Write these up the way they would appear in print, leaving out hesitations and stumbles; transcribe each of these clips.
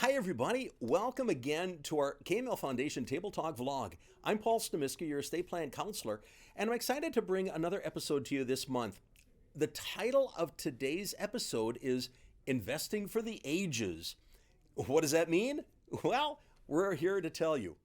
Hi, everybody. Welcome again to our KML Foundation Table Talk vlog. I'm Paul Stamiska, your estate plan counselor, and I'm excited to bring another episode to you this month. The title of today's episode is Investing for the Ages. What does that mean? Well, we're here to tell you.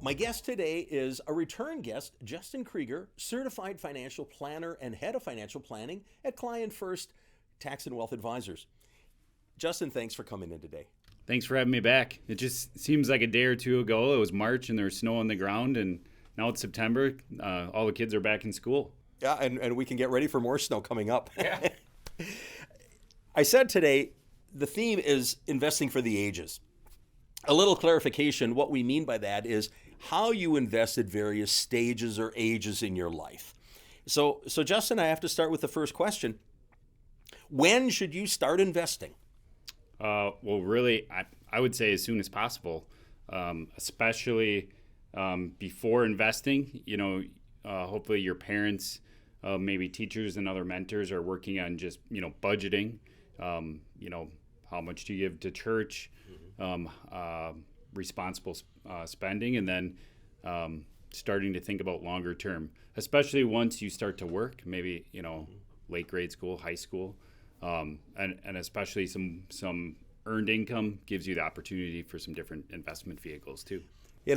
My guest today is a return guest, Justin Krieger, certified financial planner and head of financial planning at Client First Tax and Wealth Advisors. Justin, thanks for coming in today. Thanks for having me back. It just seems like a day or two ago, it was March and there was snow on the ground, and now it's September. All the kids are back in school. Yeah, and we can get ready for more snow coming up. Yeah. I said today, the theme is investing for the ages. A little clarification, what we mean by that is how you invest at various stages or ages in your life. So Justin, I have to start with the first question. When should you start investing? Well, really, I would say as soon as possible, especially before investing. Hopefully your parents, maybe teachers and other mentors are working on just, budgeting. How much do you give to church? Responsible spending, and then starting to think about longer term, especially once you start to work, maybe late grade school, high school, and especially some earned income gives you the opportunity for some different investment vehicles too.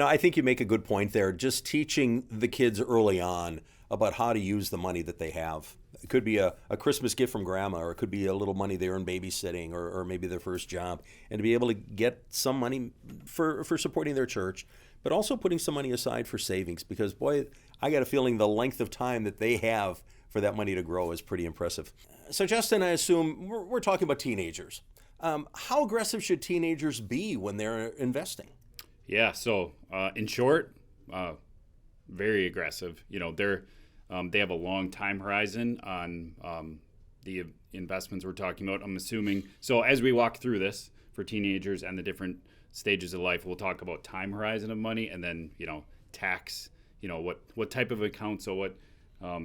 I think you make a good point there. Just teaching the kids early on about how to use the money that they have. It could be a Christmas gift from grandma, or it could be a little money they earn babysitting, or maybe their first job. And to be able to get some money for supporting their church, but also putting some money aside for savings. Because, boy, I got a feeling the length of time that they have for that money to grow is pretty impressive. So, Justin, I assume we're talking about teenagers. How aggressive should teenagers be when they're investing? Yeah, so in short, very aggressive. They have a long time horizon on the investments we're talking about. I'm assuming. So as we walk through this for teenagers and the different stages of life, we'll talk about time horizon of money, and then tax. What type of account, so what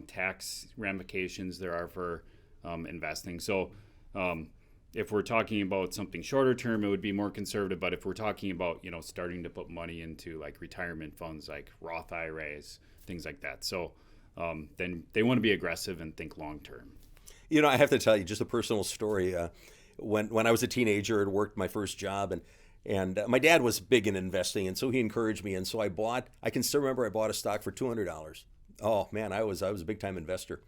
tax ramifications there are for investing. So if we're talking about something shorter term, it would be more conservative. But if we're talking about starting to put money into like retirement funds, like Roth IRAs, things like that. So then they want to be aggressive and think long term. I have to tell you just a personal story. When I was a teenager and worked my first job, and my dad was big in investing, and so he encouraged me. And so I can still remember I bought a stock for $200. Oh man, I was a big time investor.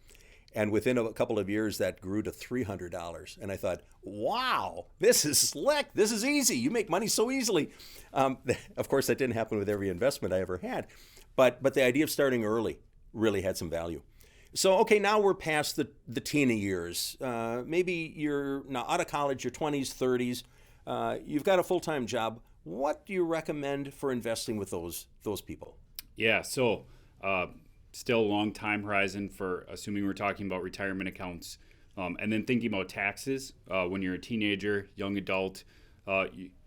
And within a couple of years, that grew to $300. And I thought, wow, this is slick. This is easy. You make money so easily. Of course, that didn't happen with every investment I ever had. But the idea of starting early really had some value. So, okay, now we're past the teen years. Maybe you're now out of college, your 20s, 30s. You've got a full-time job. What do you recommend for investing with those people? Yeah, so still a long time horizon for assuming we're talking about retirement accounts. And then thinking about taxes, when you're a teenager, young adult,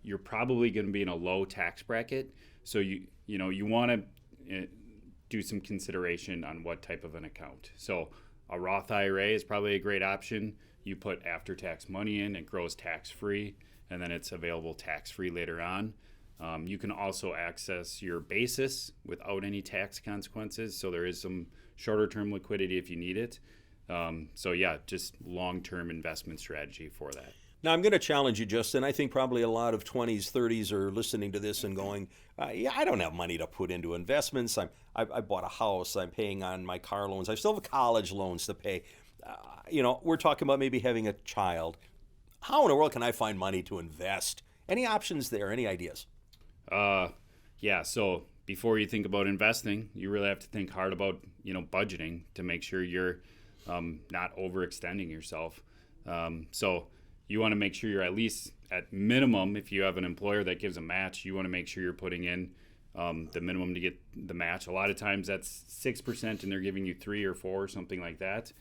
you're probably going to be in a low tax bracket. So you want to do some consideration on what type of an account. So a Roth IRA is probably a great option. You put after-tax money in, it grows tax-free, and then it's available tax-free later on. You can also access your basis without any tax consequences. So there is some shorter-term liquidity if you need it. Just long-term investment strategy for that. Now, I'm going to challenge you, Justin. I think probably a lot of 20s, 30s are listening to this and going, I don't have money to put into investments. I bought a house. I'm paying on my car loans. I still have college loans to pay. We're talking about maybe having a child. How in the world can I find money to invest? Any options there? Any ideas? So before you think about investing, you really have to think hard about, budgeting to make sure you're not overextending yourself. So you want to make sure you're at least at minimum, if you have an employer that gives a match, you want to make sure you're putting in the minimum to get the match. A lot of times that's 6% and they're giving you 3 or 4 or something like that.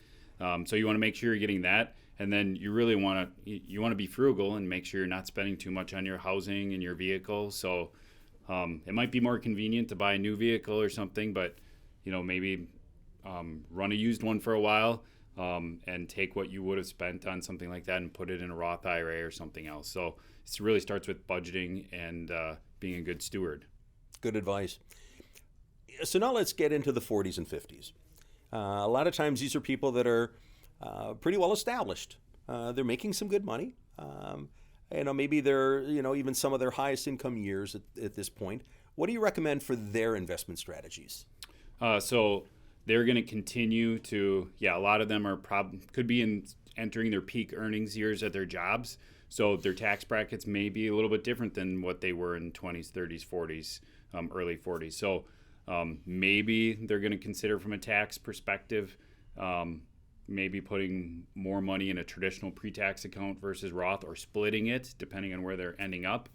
So you want to make sure you're getting that. And then you really want to be frugal and make sure you're not spending too much on your housing and your vehicle. So it might be more convenient to buy a new vehicle or something, but maybe run a used one for a while and take what you would have spent on something like that and put it in a Roth IRA or something else. So it really starts with budgeting and being a good steward. Good advice. So now let's get into the 40s and 50s. A lot of times these are people that are pretty well established. They're making some good money. Maybe they're, even some of their highest income years at this point. What do you recommend for their investment strategies? So they're going to continue to, a lot of them could be entering their peak earnings years at their jobs. So their tax brackets may be a little bit different than what they were in 20s, 30s, 40s, early 40s. So maybe they're going to consider from a tax perspective, maybe putting more money in a traditional pre-tax account versus Roth, or splitting it depending on where they're ending up.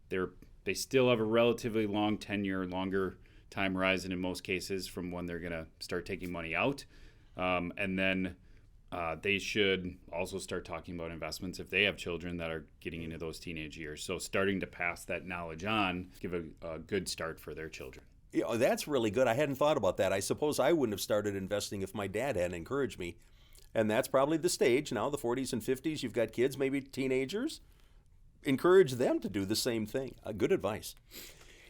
They still have a relatively long tenure, longer time horizon in most cases from when they're going to start taking money out. And then they should also start talking about investments if they have children that are getting into those teenage years. So starting to pass that knowledge on, give a good start for their children. That's really good. I hadn't thought about that. I suppose I wouldn't have started investing if my dad hadn't encouraged me. And that's probably the stage now, the 40s and 50s. You've got kids, maybe teenagers. Encourage them to do the same thing. Good advice.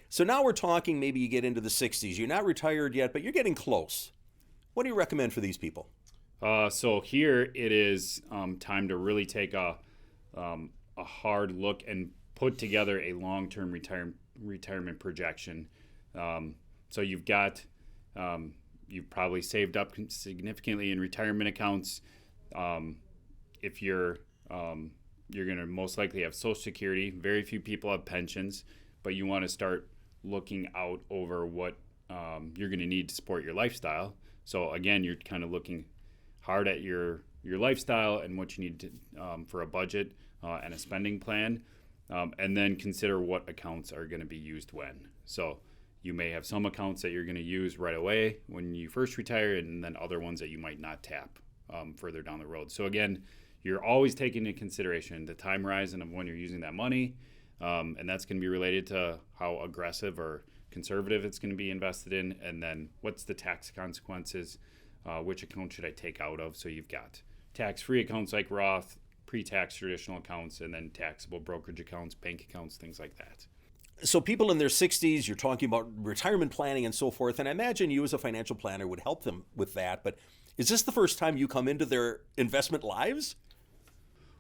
So now we're talking, maybe you get into the 60s. You're not retired yet, but you're getting close. What do you recommend for these people? So here it is time to really take a hard look and put together a long-term retirement projection. So you've probably saved up significantly in retirement accounts. If you're going to most likely have Social Security. Very few people have pensions, but you want to start looking out over what you're going to need to support your lifestyle. So again, you're kind of looking hard at your lifestyle and what you need to, for a budget and a spending plan, and then consider what accounts are going to be used when. So you may have some accounts that you're going to use right away when you first retire, and then other ones that you might not tap further down the road. So again, you're always taking into consideration the time horizon of when you're using that money, and that's going to be related to how aggressive or conservative it's going to be invested in, and then what's the tax consequences, which account should I take out of. So you've got tax-free accounts like Roth, pre-tax traditional accounts, and then taxable brokerage accounts, bank accounts, things like that. So people in their 60s, you're talking about retirement planning and so forth, and I imagine you as a financial planner would help them with that, but is this the first time you come into their investment lives?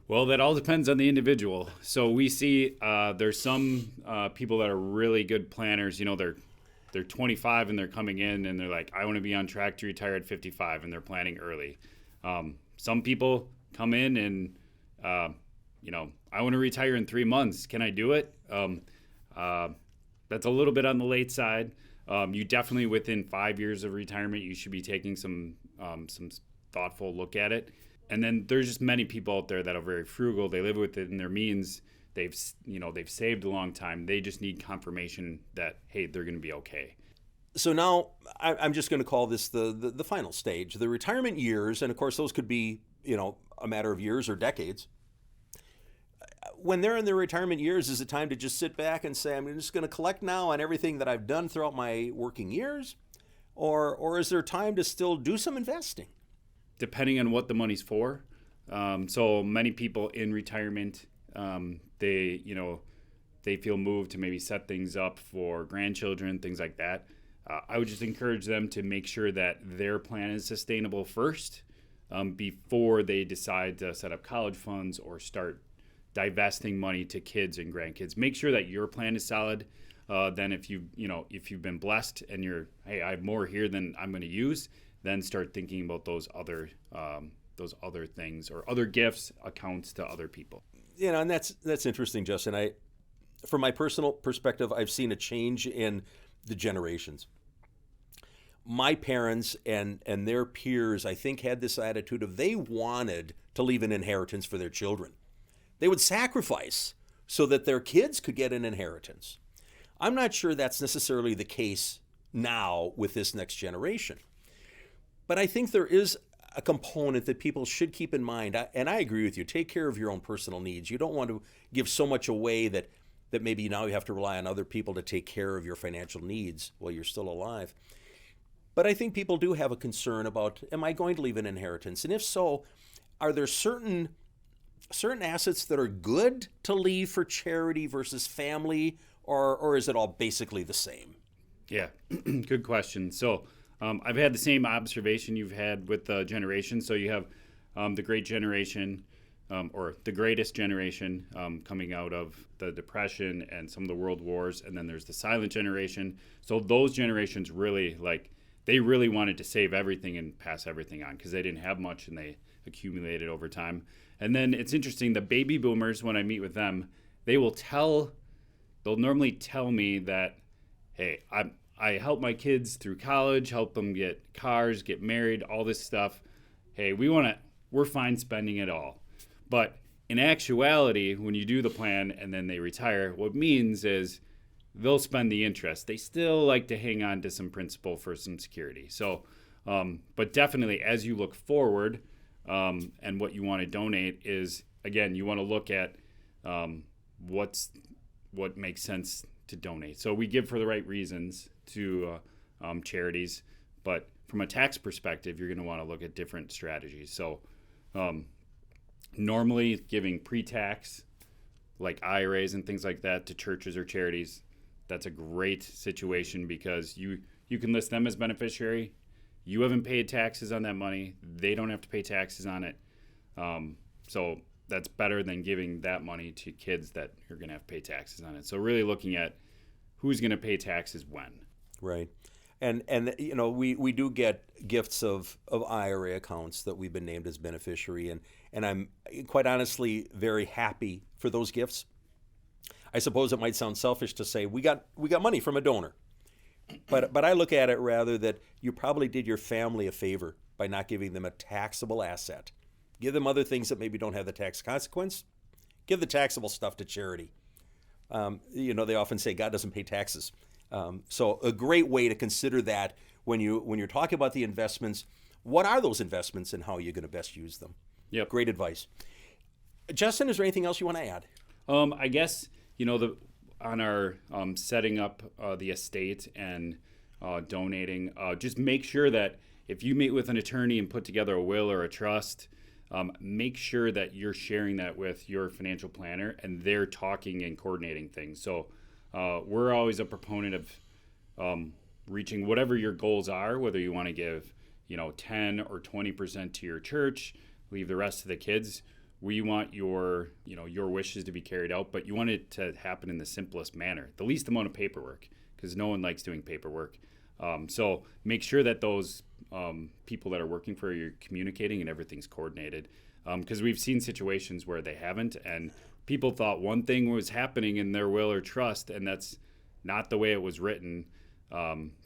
Well, that all depends on the individual. So we see there's some people that are really good planners. They're 25 and they're coming in and they're like, I want to be on track to retire at 55, and they're planning early. Some people come in and, I want to retire in 3 months. Can I do it? That's a little bit on the late side. You definitely, within 5 years of retirement, you should be taking some thoughtful look at it. And then there's just many people out there that are very frugal. They live within their means. They've saved a long time. They just need confirmation that, hey, they're going to be okay. So now I'm just going to call this the final stage, the retirement years. And of course, those could be, a matter of years or decades. When they're in their retirement years, is it time to just sit back and say, I'm just going to collect now on everything that I've done throughout my working years? Or is there time to still do some investing? Depending on what the money's for. So many people in retirement, they feel moved to maybe set things up for grandchildren, things like that. I would just encourage them to make sure that their plan is sustainable first, before they decide to set up college funds or start divesting money to kids and grandkids. Make sure that your plan is solid. Then if you've been blessed and I have more here than I'm going to use, then start thinking about those other things or other gifts, accounts to other people. And that's interesting, Justin. From my personal perspective, I've seen a change in the generations. My parents and their peers, I think, had this attitude of they wanted to leave an inheritance for their children. They would sacrifice so that their kids could get an inheritance. I'm not sure that's necessarily the case now with this next generation. But I think there is a component that people should keep in mind. And I agree with you. Take care of your own personal needs. You don't want to give so much away that maybe now you have to rely on other people to take care of your financial needs while you're still alive. But I think people do have a concern about, am I going to leave an inheritance? And if so, are there certain assets that are good to leave for charity versus family, or is it all basically the same? Yeah, good question. So I've had the same observation you've had with the generation. So you have the great generation, or the greatest generation, coming out of the Depression and some of the world wars, and then there's the silent generation. So those generations really, they really wanted to save everything and pass everything on because they didn't have much and they accumulated over time. And then it's interesting, the baby boomers, when I meet with them, they'll normally tell me that, hey, I help my kids through college, help them get cars, get married, all this stuff. Hey, we're fine spending it all. But in actuality, when you do the plan and then they retire, what it means is they'll spend the interest. They still like to hang on to some principal for some security. So, but definitely as you look forward, and what you want to donate is, again, you want to look at what makes sense to donate. So we give for the right reasons to charities, but from a tax perspective, you're going to want to look at different strategies. So normally giving pre-tax, like IRAs and things like that, to churches or charities, that's a great situation because you can list them as beneficiary. You haven't paid taxes on that money. They don't have to pay taxes on it. So that's better than giving that money to kids that are going to have to pay taxes on it. So really looking at who's going to pay taxes when. Right. And we do get gifts of IRA accounts that we've been named as beneficiary. And I'm quite honestly very happy for those gifts. I suppose it might sound selfish to say we got money from a donor. But I look at it rather that you probably did your family a favor by not giving them a taxable asset. Give them other things that maybe don't have the tax consequence. Give the taxable stuff to charity. They often say God doesn't pay taxes. So a great way to consider that when you're talking about the investments, what are those investments and how are you going to best use them? Yep. Great advice. Justin, is there anything else you want to add? I guess, on our setting up the estate and donating, just make sure that if you meet with an attorney and put together a will or a trust, make sure that you're sharing that with your financial planner and they're talking and coordinating things. So we're always a proponent of reaching whatever your goals are, whether you want to give 10 or 20% to your church, leave the rest to the kids. We want your wishes to be carried out, but you want it to happen in the simplest manner, the least amount of paperwork, because no one likes doing paperwork. So make sure that those people that are working for you are communicating and everything's coordinated, because we've seen situations where they haven't, and people thought one thing was happening in their will or trust, and that's not the way it was written.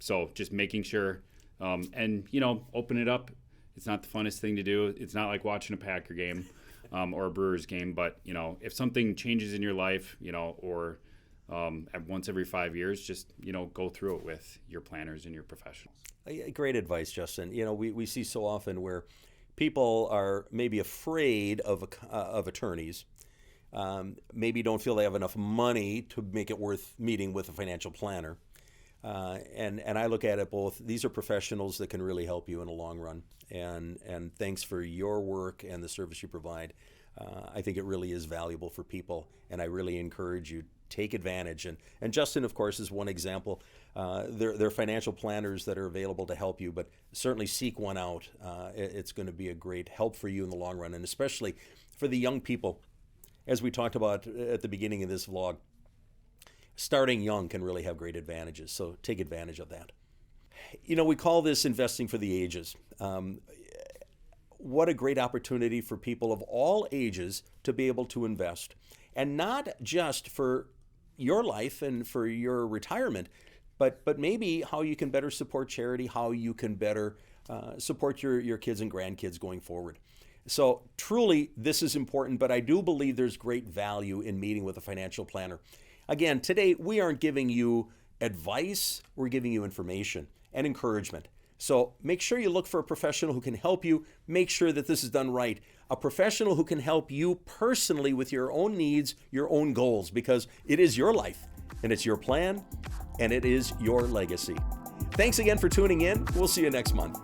So just making sure, and open it up. It's not the funnest thing to do. It's not like watching a Packer game. Or a Brewers game, but if something changes in your life, or at once every 5 years, just go through it with your planners and your professionals. Great advice, Justin. We see so often where people are maybe afraid of attorneys, maybe don't feel they have enough money to make it worth meeting with a financial planner, and I look at it both. These are professionals that can really help you in the long run. And thanks for your work and the service you provide. I think it really is valuable for people, and I really encourage you take advantage. And Justin, of course, is one example. There are financial planners that are available to help you, but certainly seek one out. It's going to be a great help for you in the long run, and especially for the young people. As we talked about at the beginning of this vlog, starting young can really have great advantages, so take advantage of that. We call this investing for the ages. What a great opportunity for people of all ages to be able to invest. And not just for your life and for your retirement, but maybe how you can better support charity, how you can better support your kids and grandkids going forward. So truly, this is important, but I do believe there's great value in meeting with a financial planner. Again, today we aren't giving you advice, we're giving you information and encouragement. So make sure you look for a professional who can help you. Make sure that this is done right. A professional who can help you personally with your own needs, your own goals, because it is your life and it's your plan and it is your legacy. Thanks again for tuning in. We'll see you next month.